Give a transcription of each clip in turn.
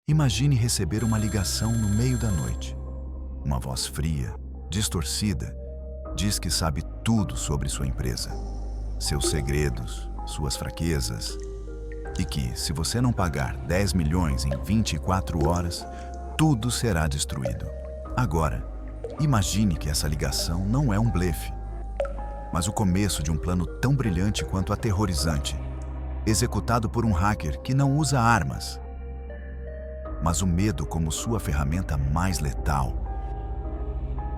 Imagine receber uma ligação no meio da noite. Uma voz fria, distorcida, diz que sabe tudo sobre sua empresa, seus segredos, suas fraquezas, e que, se você não pagar 10 milhões em 24 horas, tudo será destruído. Agora, imagine que essa ligação não é um blefe, mas o começo de um plano tão brilhante quanto aterrorizante, executado por um hacker que não usa armas, mas o medo como sua ferramenta mais letal.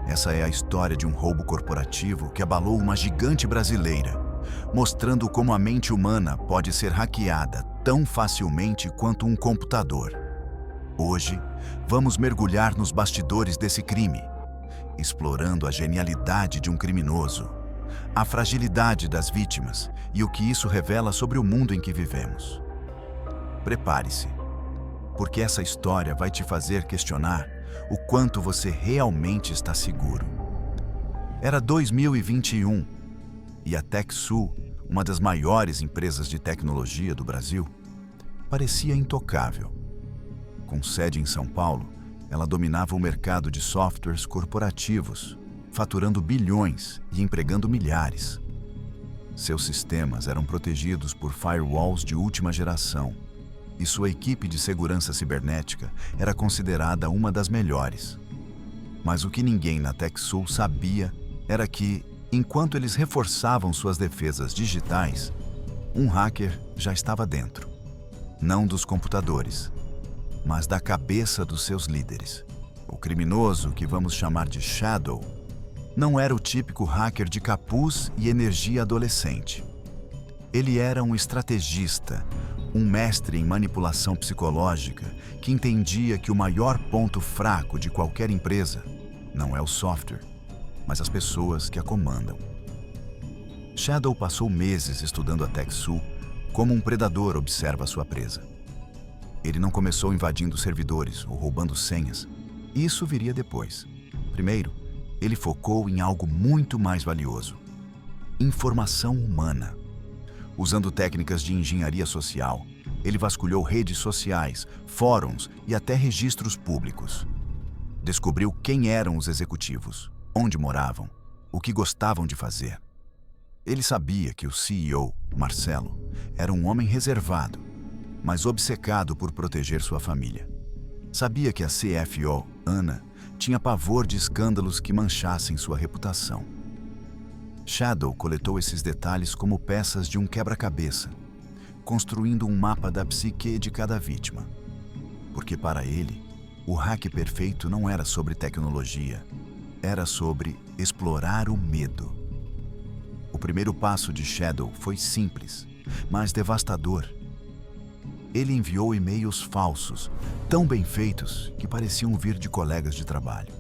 Essa é a história de um roubo corporativo que abalou uma gigante brasileira, mostrando como a mente humana pode ser hackeada tão facilmente quanto um computador. Hoje, vamos mergulhar nos bastidores desse crime, explorando a genialidade de um criminoso, a fragilidade das vítimas e o que isso revela sobre o mundo em que vivemos. Prepare-se, porque essa história vai te fazer questionar o quanto você realmente está seguro. Era 2021 e a TechSoup, uma das maiores empresas de tecnologia do Brasil, parecia intocável. Com sede em São Paulo, ela dominava o mercado de softwares corporativos, faturando bilhões e empregando milhares. Seus sistemas eram protegidos por firewalls de última geração, e sua equipe de segurança cibernética era considerada uma das melhores. Mas o que ninguém na TechSoup sabia era que, enquanto eles reforçavam suas defesas digitais, um hacker já estava dentro. Não dos computadores, mas da cabeça dos seus líderes. O criminoso, que vamos chamar de Shadow, não era o típico hacker de capuz e energia adolescente. Ele era um estrategista, um mestre em manipulação psicológica que entendia que o maior ponto fraco de qualquer empresa não é o software, mas as pessoas que a comandam. Shadow passou meses estudando a TechSoup como um predador observa sua presa. Ele não começou invadindo servidores ou roubando senhas. Isso viria depois. Primeiro, ele focou em algo muito mais valioso: informação humana. Usando técnicas de engenharia social, ele vasculhou redes sociais, fóruns e até registros públicos. Descobriu quem eram os executivos, onde moravam, o que gostavam de fazer. Ele sabia que o CEO, Marcelo, era um homem reservado, mas obcecado por proteger sua família. Sabia que a CFO, Ana, tinha pavor de escândalos que manchassem sua reputação. Shadow coletou esses detalhes como peças de um quebra-cabeça, construindo um mapa da psique de cada vítima. Porque para ele, o hack perfeito não era sobre tecnologia, era sobre explorar o medo. O primeiro passo de Shadow foi simples, mas devastador. Ele enviou e-mails falsos, tão bem feitos que pareciam vir de colegas de trabalho.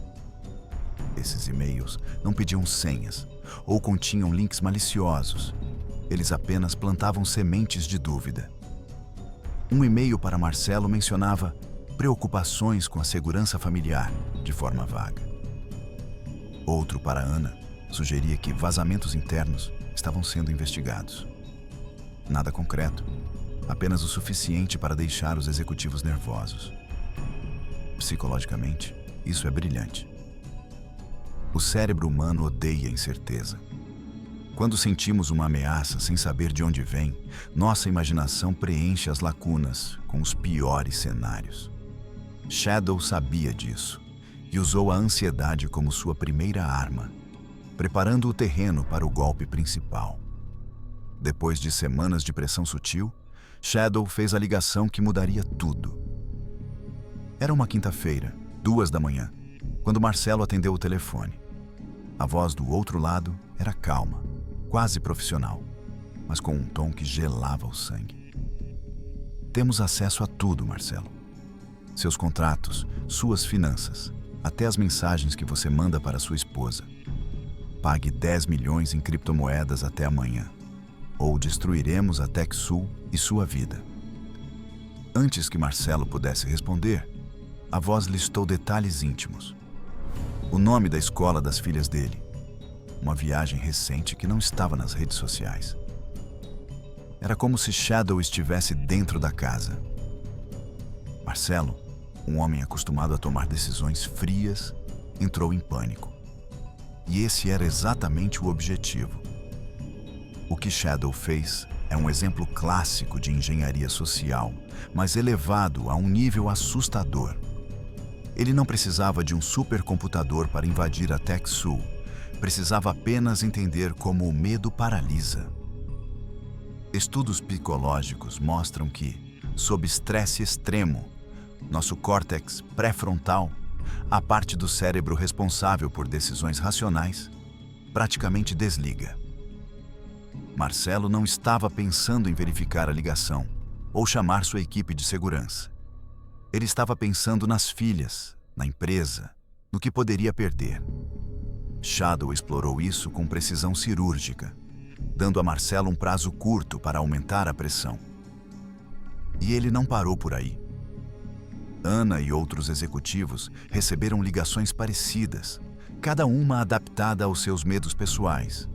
Esses e-mails não pediam senhas ou continham links maliciosos. Eles apenas plantavam sementes de dúvida. Um e-mail para Marcelo mencionava preocupações com a segurança familiar, de forma vaga. Outro para Ana sugeria que vazamentos internos estavam sendo investigados. Nada concreto, apenas o suficiente para deixar os executivos nervosos. Psicologicamente, isso é brilhante. O cérebro humano odeia a incerteza. Quando sentimos uma ameaça sem saber de onde vem, nossa imaginação preenche as lacunas com os piores cenários. Shadow sabia disso e usou a ansiedade como sua primeira arma, preparando o terreno para o golpe principal. Depois de semanas de pressão sutil, Shadow fez a ligação que mudaria tudo. Era uma quinta-feira, 2 da manhã, quando Marcelo atendeu o telefone. A voz do outro lado era calma, quase profissional, mas com um tom que gelava o sangue. Temos acesso a tudo, Marcelo. Seus contratos, suas finanças, até as mensagens que você manda para sua esposa. Pague 10 milhões em criptomoedas até amanhã, ou destruiremos a TechSoup e sua vida. Antes que Marcelo pudesse responder, a voz listou detalhes íntimos. O nome da escola das filhas dele, uma viagem recente que não estava nas redes sociais. Era como se Shadow estivesse dentro da casa. Marcelo, Um homem acostumado a tomar decisões frias entrou em pânico. E esse era exatamente o objetivo. O que Shadow fez é um exemplo clássico de engenharia social, mas elevado a um nível assustador. Ele não precisava de um supercomputador para invadir a TechSoup. Precisava apenas entender como o medo paralisa. Estudos psicológicos mostram que, sob estresse extremo, nosso córtex pré-frontal, a parte do cérebro responsável por decisões racionais, praticamente desliga. Marcelo não estava pensando em verificar a ligação ou chamar sua equipe de segurança. Ele estava pensando nas filhas, na empresa, no que poderia perder. Shadow explorou isso com precisão cirúrgica, dando a Marcelo um prazo curto para aumentar a pressão. E ele não parou por aí. Ana e outros executivos receberam ligações parecidas, cada uma adaptada aos seus medos pessoais.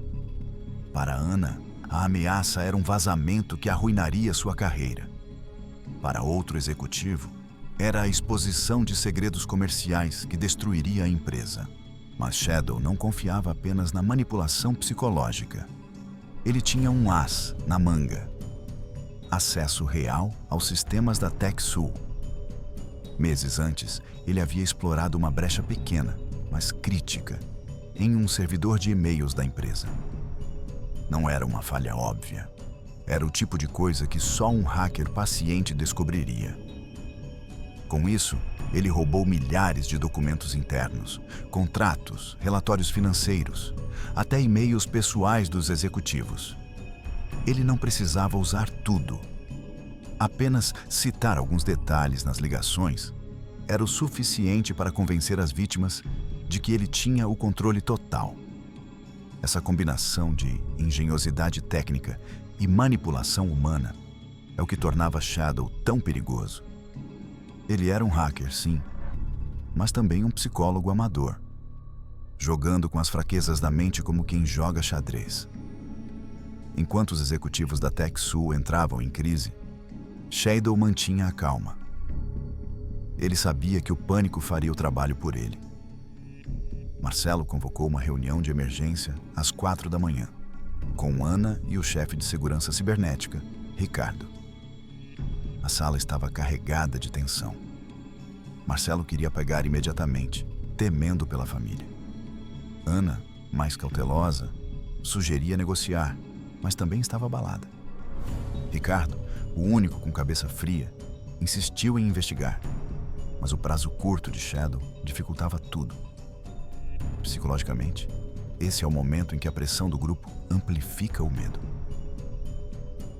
Para Ana, a ameaça era um vazamento que arruinaria sua carreira. Para outro executivo, era a exposição de segredos comerciais que destruiria a empresa. Mas Shadow não confiava apenas na manipulação psicológica. Ele tinha um as na manga: acesso real aos sistemas da TechSoup. Meses antes, ele havia explorado uma brecha pequena, mas crítica, em um servidor de e-mails da empresa. Não era uma falha óbvia. Era o tipo de coisa que só um hacker paciente descobriria. Com isso, ele roubou milhares de documentos internos, contratos, relatórios financeiros, até e-mails pessoais dos executivos. Ele não precisava usar tudo. Apenas citar alguns detalhes nas ligações era o suficiente para convencer as vítimas de que ele tinha o controle total. Essa combinação de engenhosidade técnica e manipulação humana é o que tornava Shadow tão perigoso. Ele era um hacker, sim, mas também um psicólogo amador, jogando com as fraquezas da mente como quem joga xadrez. Enquanto os executivos da TechSoup entravam em crise, Shadow mantinha a calma. Ele sabia que o pânico faria o trabalho por ele. Marcelo convocou uma reunião de emergência às 4 da manhã, com Ana e o chefe de segurança cibernética, Ricardo. A sala estava carregada de tensão. Marcelo queria pagar imediatamente, temendo pela família. Ana, mais cautelosa, sugeria negociar, mas também estava abalada. Ricardo, o único com cabeça fria, insistiu em investigar, mas o prazo curto de Shadow dificultava tudo. Psicologicamente, esse é o momento em que a pressão do grupo amplifica o medo.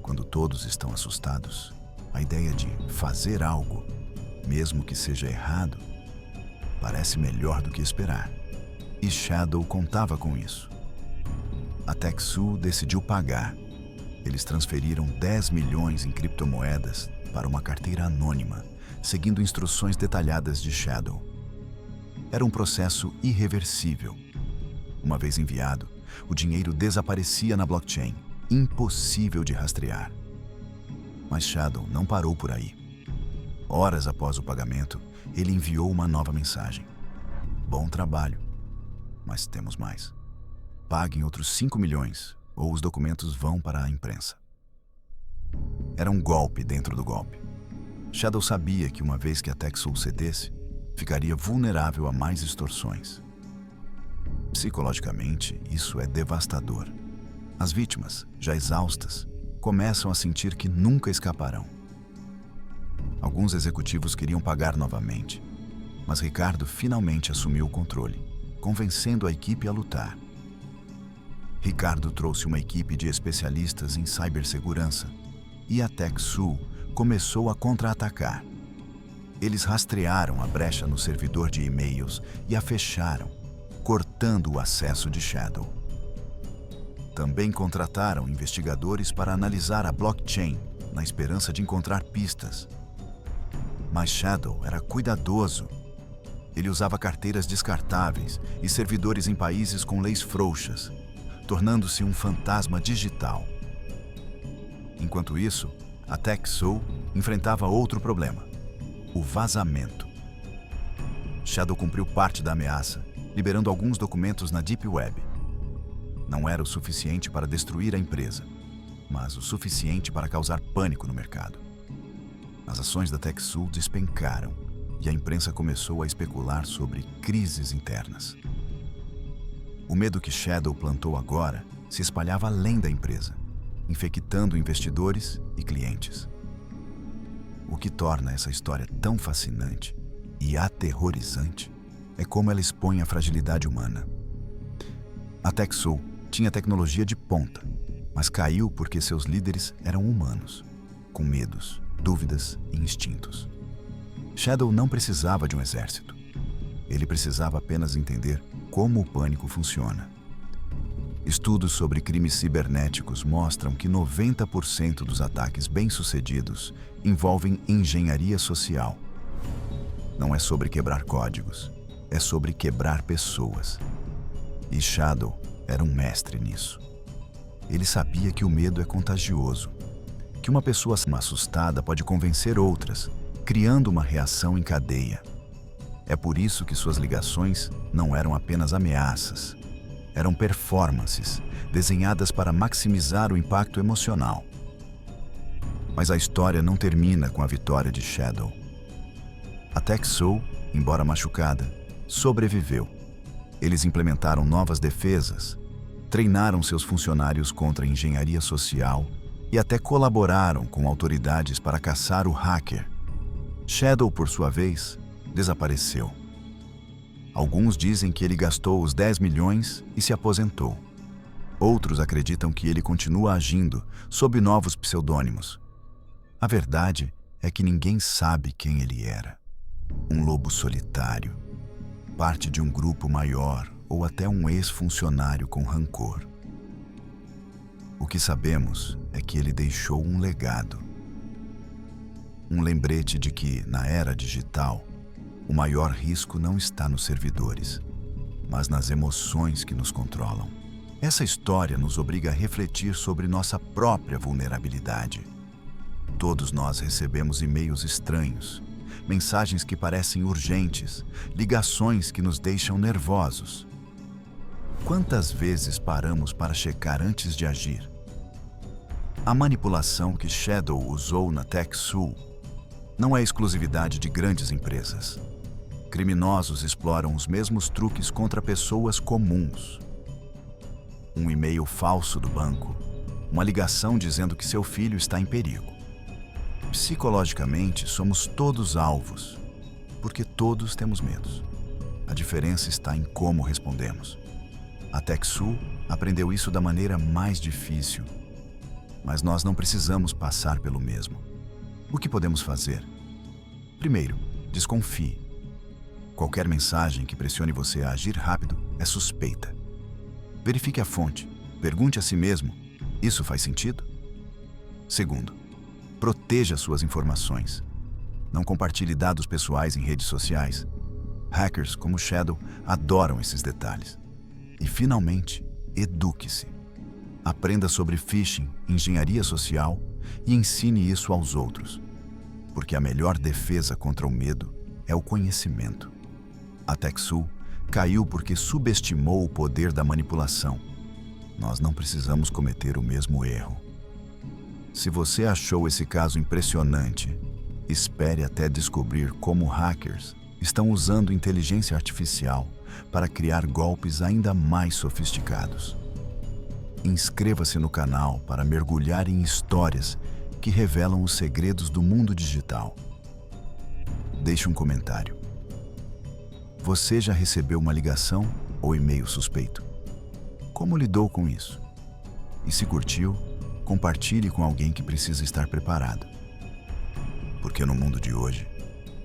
Quando todos estão assustados, a ideia de fazer algo, mesmo que seja errado, parece melhor do que esperar. E Shadow contava com isso. A TechSoup decidiu pagar. Eles transferiram 10 milhões em criptomoedas para uma carteira anônima, seguindo instruções detalhadas de Shadow. Era um processo irreversível. Uma vez enviado, o dinheiro desaparecia na blockchain, impossível de rastrear. Mas Shadow não parou por aí. Horas após o pagamento, ele enviou uma nova mensagem. Bom trabalho, mas temos mais. Paguem outros 5 milhões ou os documentos vão para a imprensa. Era um golpe dentro do golpe. Shadow sabia que uma vez que a TechSoup cedesse, ficaria vulnerável a mais extorsões. Psicologicamente, isso é devastador. As vítimas, já exaustas, começam a sentir que nunca escaparão. Alguns executivos queriam pagar novamente, mas Ricardo finalmente assumiu o controle, convencendo a equipe a lutar. Ricardo trouxe uma equipe de especialistas em cibersegurança e a TechSoup começou a contra-atacar. Eles rastrearam a brecha no servidor de e-mails e a fecharam, cortando o acesso de Shadow. Também contrataram investigadores para analisar a blockchain, na esperança de encontrar pistas. Mas Shadow era cuidadoso. Ele usava carteiras descartáveis e servidores em países com leis frouxas, tornando-se um fantasma digital. Enquanto isso, a TechSoup enfrentava outro problema: o vazamento. Shadow cumpriu parte da ameaça, liberando alguns documentos na Deep Web. Não era o suficiente para destruir a empresa, mas o suficiente para causar pânico no mercado. As ações da TechSoup despencaram e a imprensa começou a especular sobre crises internas. O medo que Shadow plantou agora se espalhava além da empresa, infectando investidores e clientes. O que torna essa história tão fascinante e aterrorizante é como ela expõe a fragilidade humana. A TechSoup tinha tecnologia de ponta, mas caiu porque seus líderes eram humanos, com medos, dúvidas e instintos. Shadow não precisava de um exército. Ele precisava apenas entender como o pânico funciona. Estudos sobre crimes cibernéticos mostram que 90% dos ataques bem-sucedidos envolvem engenharia social. Não é sobre quebrar códigos, é sobre quebrar pessoas. E Shadow era um mestre nisso. Ele sabia que o medo é contagioso, que uma pessoa assustada pode convencer outras, criando uma reação em cadeia. É por isso que suas ligações não eram apenas ameaças, eram performances desenhadas para maximizar o impacto emocional. Mas a história não termina com a vitória de Shadow. A TechSoup, embora machucada, sobreviveu. Eles implementaram novas defesas, treinaram seus funcionários contra a engenharia social e até colaboraram com autoridades para caçar o hacker. Shadow, por sua vez, desapareceu. Alguns dizem que ele gastou os 10 milhões e se aposentou. Outros acreditam que ele continua agindo sob novos pseudônimos. A verdade é que ninguém sabe quem ele era. Um lobo solitário, parte de um grupo maior ou até um ex-funcionário com rancor. O que sabemos é que ele deixou um legado. Um lembrete de que, na era digital, o maior risco não está nos servidores, mas nas emoções que nos controlam. Essa história nos obriga a refletir sobre nossa própria vulnerabilidade. Todos nós recebemos e-mails estranhos, mensagens que parecem urgentes, ligações que nos deixam nervosos. Quantas vezes paramos para checar antes de agir? A manipulação que Shadow usou na TechSoup não é exclusividade de grandes empresas. Criminosos exploram os mesmos truques contra pessoas comuns. Um e-mail falso do banco, uma ligação dizendo que seu filho está em perigo. Psicologicamente, somos todos alvos, porque todos temos medos. A diferença está em como respondemos. A TechSoup aprendeu isso da maneira mais difícil, mas nós não precisamos passar pelo mesmo. O que podemos fazer? Primeiro, desconfie. Qualquer mensagem que pressione você a agir rápido é suspeita. Verifique a fonte. Pergunte a si mesmo: isso faz sentido? Segundo, proteja suas informações. Não compartilhe dados pessoais em redes sociais. Hackers como Shadow adoram esses detalhes. E, finalmente, eduque-se. Aprenda sobre phishing, engenharia social e ensine isso aos outros. Porque a melhor defesa contra o medo é o conhecimento. A TechSoup caiu porque subestimou o poder da manipulação. Nós não precisamos cometer o mesmo erro. Se você achou esse caso impressionante, espere até descobrir como hackers estão usando inteligência artificial para criar golpes ainda mais sofisticados. Inscreva-se no canal para mergulhar em histórias que revelam os segredos do mundo digital. Deixe um comentário. Você já recebeu uma ligação ou e-mail suspeito? Como lidou com isso? E se curtiu, compartilhe com alguém que precisa estar preparado. Porque no mundo de hoje,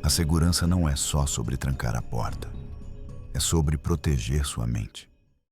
a segurança não é só sobre trancar a porta, é sobre proteger sua mente.